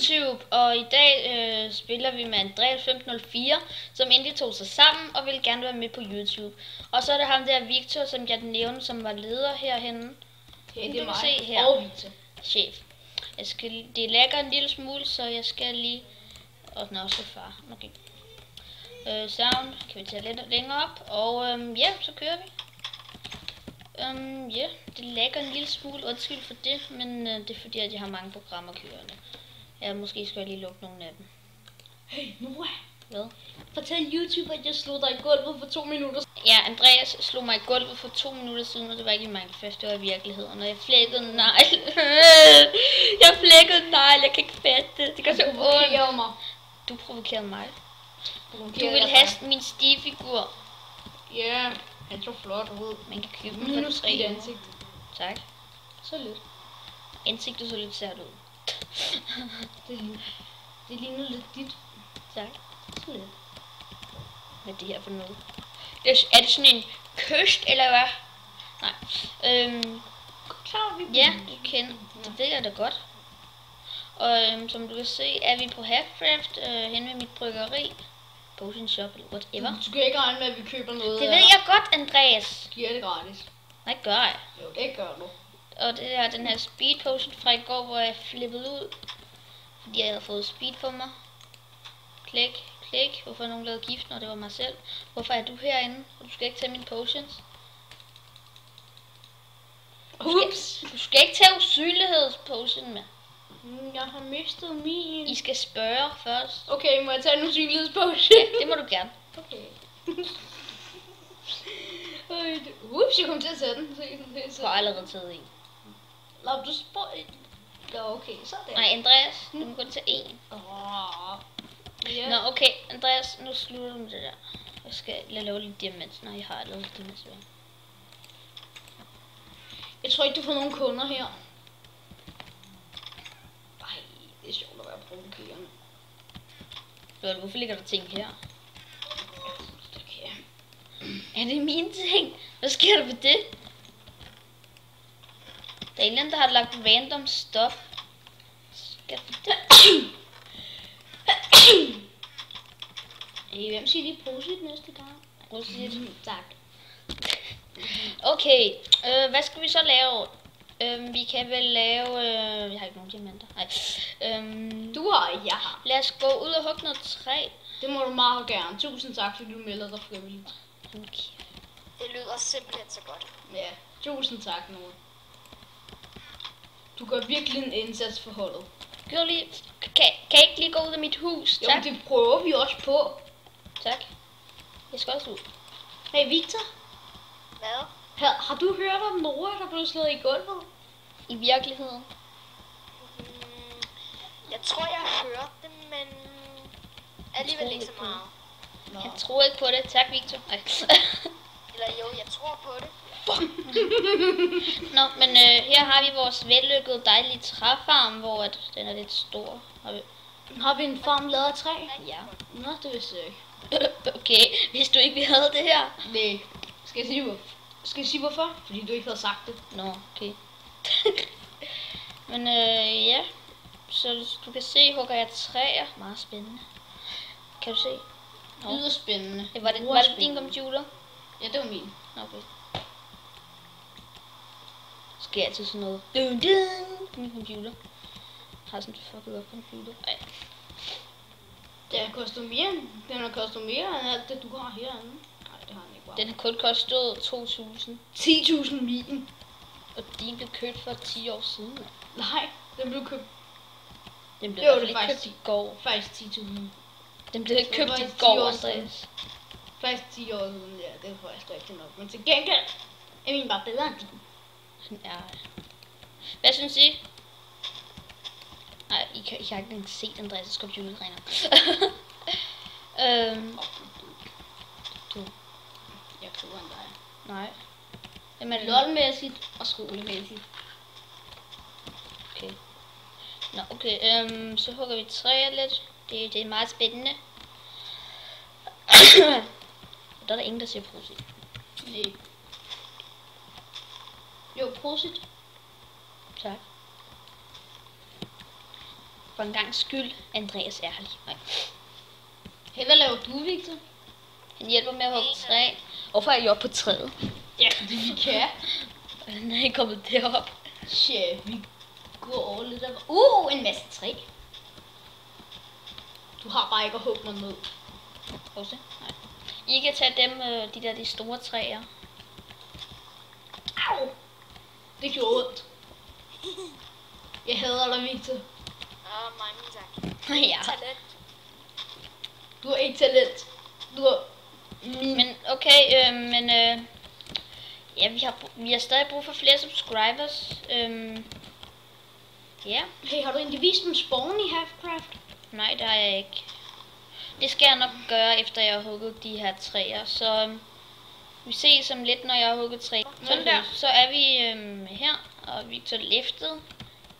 YouTube, og i dag spiller vi med Andreas 1504, som endelig tog sig sammen og ville gerne være med på YouTube. Og så er der ham der Victor, som jeg nævnte, som var leder herhenne. Ja, det Du er kan mig. se her. Og Victor. Chef. Det lægger en lille smule, så jeg skal lige... Og den er også far. Okay. Sound kan vi tage lidt længere op, og ja, så kører vi. Ja, det lægger en lille smule, undskyld for det, men det er fordi, at jeg har mange programmer kørende. Ja, måske skal jeg lige lukke nogle af dem. Hey, Noah. Hvad? Fortæl YouTube, at jeg slog dig i gulvet for 2 minutter. Ja, Andreas slog mig i gulvet for 2 minutter siden, og det var ikke i Minecraft, det var i virkeligheden. Og jeg flækkede negl. Jeg flækkede negl, jeg kan ikke fatte det. Det gør så ondt. Mig. Du provokerede mig. Du Du vil have min stigefigur. Ja, han så flot ud. Man kan købe den Minus for 3 dit år. ansigt. Tak. Så lidt. Ansigtet så lidt sært ud. Det ligner lidt dit. Tak. Så lidt. Hvad er det her for noget? Er det sådan en kyst, eller hvad? Nej. Klar, vi Ja, du kender. Det ved jeg da godt. Og som du kan se, er vi på Halfcraft hen ved mit bryggeri. Potion Shop eller whatever. Du skal ikke regne med, at vi køber noget. Det ved jeg godt, Andreas. Giver det gratis. Nej, gør jeg. Jo, det gør du. Og det er den her speed potion fra i går, hvor jeg flippede ud. Fordi jeg havde fået speed på mig. Klik, klik. Hvorfor har nogen lavet gift, når det var mig selv? Hvorfor er du herinde? Og du skal ikke tage mine potions. Ups. Du skal ikke tage usynlighedspotion med. Jeg har mistet min. I skal spørge først. Okay, må jeg tage en usynlighedspotion? Ja, det må du gerne. Okay. Ups, jeg kom til at sætte den. Du har allerede taget en. Lad du spørge. Ja, okay, så der. Nej, Andreas, du må kun tage en. Ja. Nå, okay, Andreas, nu slutter du med det der. Jeg skal lave lidt diamant. Nej, jeg har allerede diamant. Jeg tror ikke, du får nogen kunder her. Ej, det er sjovt at være provokerende. Hvorfor ligger der ting her? Okay. Er det mine ting? Hvad sker der ved det? Der er en eller anden, der har lagt random stuff. Skal det? Hvem siger lige prosit næste gang? Prosit. Tak. Okay, hvad skal vi så lave? Vi kan vel lave... jeg har ikke nogen diamanter. Nej. Du har, jeg har. Lad os gå ud og hugge noget træ. Det må du meget gerne. Tusind tak, fordi du melder dig frivilligt. Okay. Det lyder simpelthen så godt. Ja, tusind tak, Noah. Du gør virkelig en indsats for holdet. Gør lige... Kan jeg ikke lige gå ud af mit hus? Jo, Tak. det prøver vi også på. Tak. Jeg skal også ud. Hey, Victor. Hvad? Har du hørt om Noah, der blev slået i gulvet? I virkeligheden. Jeg tror, jeg har hørt det, men alligevel ikke så meget. Nå. Jeg tror ikke på det. Tak, Victor. Nej. Eller jo, jeg tror på det. Nå, men her har vi vores vellykkede dejlige træfarm, hvor den er lidt stor. Har vi en farm lavet af træ? Ja. Nå, det vidste jeg ikke. Okay, hvis du ikke vi havde det her. Nej. Skal jeg sige hvorfor? Fordi du ikke havde sagt det. Nå, okay. Men ja, så du kan se, hugger jeg træer. Meget spændende. Kan du se? Det lyder spændende. Var det din computer? Ja, det var min. Okay. Så skal jeg altid sådan noget. Dun, dun, på min computer. Jeg har sådan en fucket op computer. Ej. Den har kostet mere end alt det, du har herinde. Nej, det har den ikke bare. Den har kun kostet 2.000. 10.000 min. Og din blev købt for 10 år siden. Man. Nej, den blev købt. Den blev Jo, i hvert fald det er ikke faktisk købt i går. Faktisk 10.000. Den blev ikke Det købt var i faktisk 10 går, år siden. Andreas. Faktisk 10 år siden, ja, det er faktisk rigtigt nok. Men til gengæld er min bare bedre end din. Ja. Hvad synes I? Nej, I har ikke engang set Andreas' computer træner. Du. Jeg er klogere end dig. Nej. Hvem er det? LOL-mæssigt og skolemæssigt. Okay. Nå, okay. Så hugger vi træer lidt. Det er meget spændende. Der er der ingen, der siger prosit. Nej. Jo, prosit. Tak. For en gang skyld, Andreas ærlig. Nej. Hey, hvad laver du, Victor? Han hjælper med at hugge træ. Hvorfor er I oppe på træet? Ja, fordi vi kan. Han er ikke kommet derop. Chef, vi går lidt af... en masse træ. Du har bare ikke at hugge noget ned. Også? Nej. I kan tage dem, de store træer. Au! Det gjorde ondt. Jeg hader dig, Victor. Mange tak. Ja. Talent. Du har ikke talent. Du har... Men okay, ja, vi har stadig brug for flere subscribers. Ja. Hey, har du egentlig vist dem spawn i Halfcraft? Nej, det har jeg ikke. Det skal jeg nok gøre, efter jeg har hugget de her træer. Så vi ses om lidt, når jeg har hugget træ. Sådan der, så er vi her, og Victor liftet.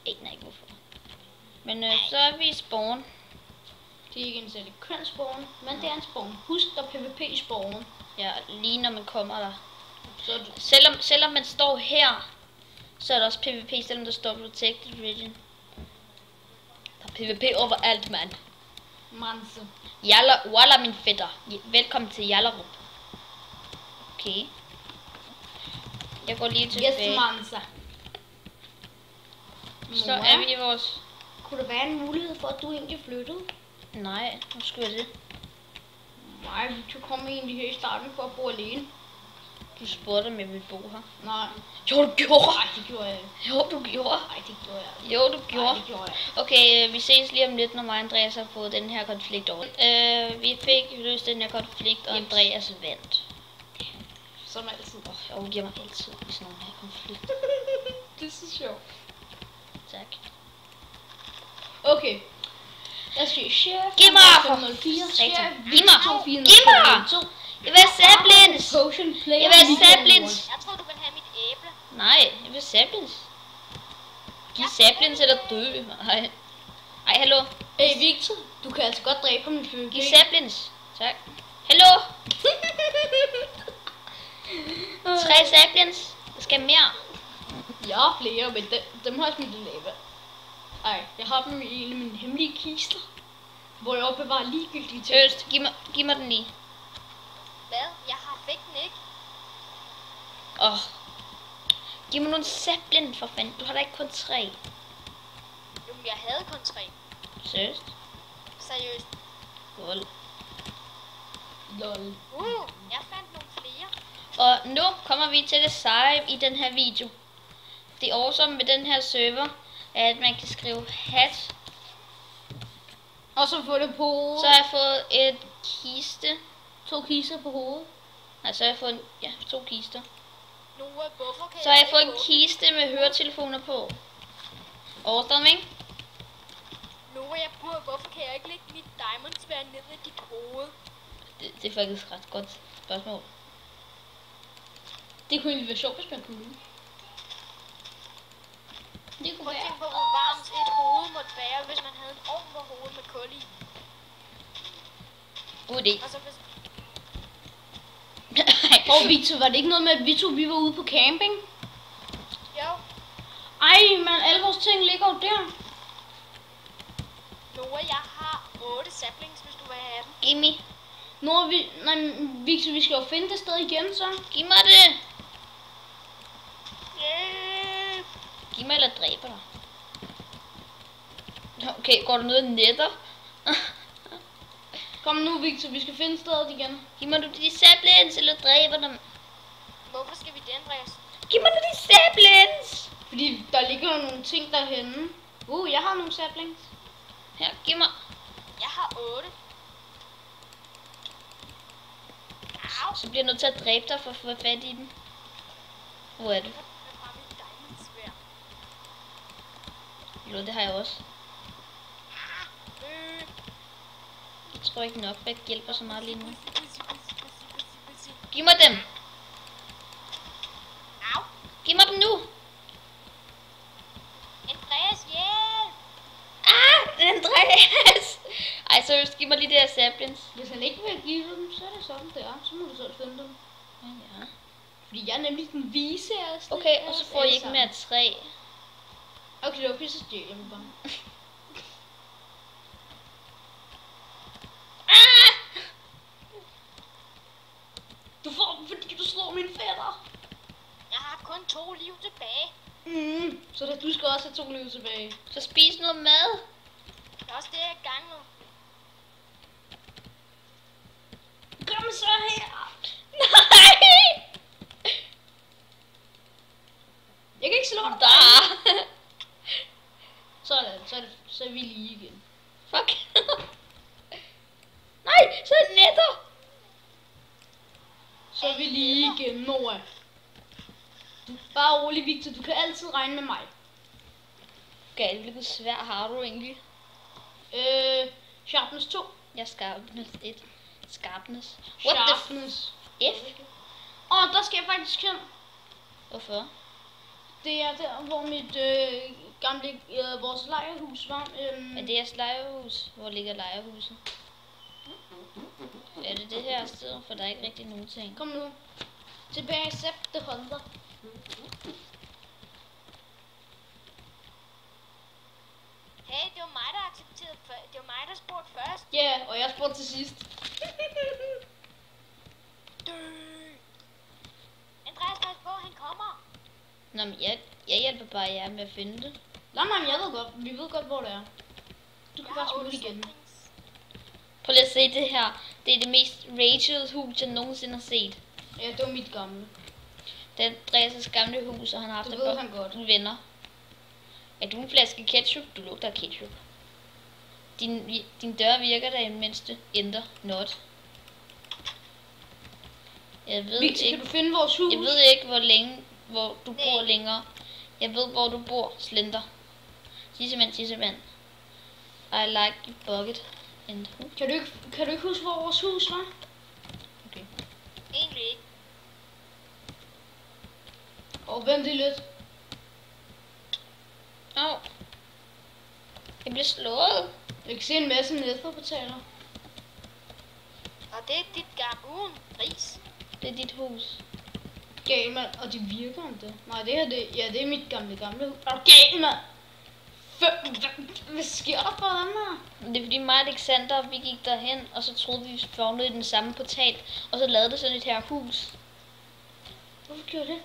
Ikke hvorfor. Men så er vi i spawn. Det er ikke en særlig køn spawn, men det er en spawn. Husk, der er PvP spawn. Ja, lige når man kommer der. Så er du... Selvom man står her, så er der også PvP, selvom der står Protected Region. Der er PvP overalt, mand. Manse. Walla, min fætter. Velkommen til Jallerup. Okay. Jeg går lige tilbage. Yes, Mansa. Så er vi i vores... Kunne der være en mulighed for, at du egentlig flyttede? Nej, nu skal jeg det. Nej, du kom egentlig her i starten for at bo alene. Du spurgte, om jeg ville bo her. Nej. Jo, du gjorde. Nej, det gjorde jeg ikke. Jo, du gjorde. Nej, det gjorde jeg ikke. Jo, du gjorde. Nej, det gjorde jeg ikke. Okay, vi ses lige om lidt, når mig og Andreas har fået den her konflikt over. Vi fik løst den her konflikt, og Andreas vandt. Som altid. Jeg giver mig altid i sådan nogle her konflikter. Det er så sjovt. Tak. Okay. Jeg siger chef. Giv mig! 504. Giv Chef. mig! 2, 4, Giv mig! Jeg vil have saplings! Potion player. Jeg vil have saplings! Jeg troede, du ville have mit æble. Nej, jeg vil saplings. Giv saplings eller dø. Nej. Ej, hallo. Hey Victor, du kan altså godt dræbe min PvP. Giv saplings. Tak. Hallo. 3 saplings. Jeg skal mere. Jeg har flere, men dem har jeg smidt i lava. Ej, jeg har dem i en af mine hemmelige kister, hvor jeg opbevarer ligegyldige ting. Seriøst, giv mig den lige. Hvad? Jeg fik den ikke. Giv mig nogle saplings, for fanden. Du har da ikke kun 3. Jo, men jeg havde kun 3. Seriøst? Seriøst. Lol. Lol. Jeg fandt nogle flere. Og nu kommer vi til det seje i den her video. Det awesome med den her server er, at man kan skrive hat. Og så få det på hovedet. Så har jeg fået et kiste. 2 kister på hovedet. Nej, så har jeg fået 2 kister. Noah, hvorfor kan Så har jeg fået ikke en åbne- kiste med høretelefoner på. Awesome, ikke? Noah, hvorfor kan jeg ikke lægge mit diamondsværd ned i dit hoved? Det er faktisk ret godt spørgsmål. Det kunne egentlig være sjovt, hvis man kunne. Det kunne Prøv at være. tænke på, hvor varmt et hoved måtte være, hvis man havde en ovn på hovedet med kul i. God idé. Og så hvis... Og Victor, var det ikke noget med, at vi var ude på camping? Jo, Ej, man, alle vores ting ligger jo der. Noah, jeg har 8 saplings, hvis du vil have dem. Gimme. Victor, vi skal jo finde det sted igen, så. Giv mig det. Yeah. Giv mig eller dræber dig. Okay, går du ned og netter? Kom nu, Victor, vi skal finde stedet igen. Giv mig du de saplings, eller dræber dem. Hvorfor skal vi det, Andreas? Giv mig du de saplings. Fordi der ligger jo nogle ting derhenne. Jeg har nogle saplings. Her, giv mig. Jeg har 8. Au! Så bliver jeg nødt til at dræbe dig for at få fat i dem. Hvor er du? Jeg har mit diamondsværd. Jo, det har jeg også. Øh. Jeg tror ikke nok, at hjælper så meget lige nu. Bussi. Giv mig dem. Au! Giv mig dem nu. Andreas, hjælp! Andreas. Ej, seriøst, giv mig lige det her saplings. Hvis han ikke vil give dem, så er det sådan, det er. Så må du selv finde dem. Ja. Fordi jeg er nemlig den vise af os. Okay, og så får I ikke mere træ. Okay, så stjæler vi bare. Så da, du skal også have 2 liv tilbage. Så spis noget mad. Det er også det, jeg er i gang nu. Kom så her. Nej! Jeg kan ikke slå dig. Der. Sådan, så er vi lige igen. Fuck. Nej, så er det netter. Så er vi lige igen, Noah. Bare rolig, Victor. Du kan altid regne med mig. Okay, hvilket svær har du egentlig? Sharpness 2. Jeg er skarpness 1. Skarpness. What the Sharpness. F? Der skal jeg faktisk hen. Hvorfor? Det er der, hvor mit gamle, vores lejrhus var. Er det jeres lejrhus? Hvor ligger lejrhuset? Er det det her sted? For der er ikke rigtig nogen ting. Kom nu. Tilbage i Septeholder. Hey, det var mig, der accepterede før. Det var mig, der spurgte først. Ja, og jeg spurgte til sidst. Dø. Andreas, pas på, han kommer. Nå, men jeg hjælper bare jer med at finde det. Nej, jeg ved godt. Vi ved godt, hvor det er. Du kan bare smutte igen. Prøv lige at se det her. Det er det mest Rachels hus, jeg nogensinde har set. Ja, det var mit gamle. Det er Andreas' gamle hus, og han har haft Det et ved par han godt. venner. Er du en flaske ketchup? Du lugter af ketchup. Din dør virker da i mindste ændre not. Jeg ved Victor, ikke. kan du finde vores hus? Jeg ved ikke, hvor du bor længere. Jeg ved, hvor du bor, Slender. Tissemand. I like your bucket and who? Kan du ikke huske, hvor vores hus var? Okay. Egentlig ikke. Og vent det lidt. Åh. Jeg bliver slået. Jeg kan se en masse netherportaler. Og det er dit gamle gris. Det er dit hus. Gal, mand. Og det virker om det. Nej, det her, det er mit gamle hus. Er du gal, mand? Hvad sker der for dem her? Det er fordi mig og Alexander, vi gik derhen, og så troede vi spawnede i den samme portal, og så lavede det sådan et her hus. Hvorfor gjorde det?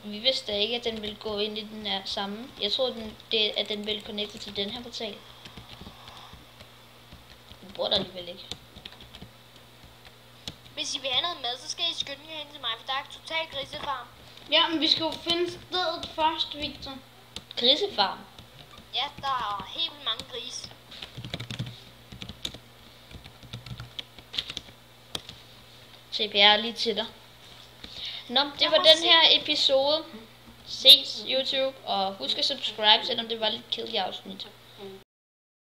Vi vidste ikke, at den ville gå ind i den her samme. Jeg troede, at den ville connecte til den her portal. Den bor der alligevel ikke. Hvis I vil have noget mad, så skal I skynde jer hen til mig, for der er total grisefarm. Ja, men vi skal jo finde stedet først, Victor. Grisefarm. Ja, der er helt vildt mange grise. CPR lige til dig. Nå, det var den her episode. Ses YouTube, og husk at subscribe, selvom det var lidt kedeligt afsnit.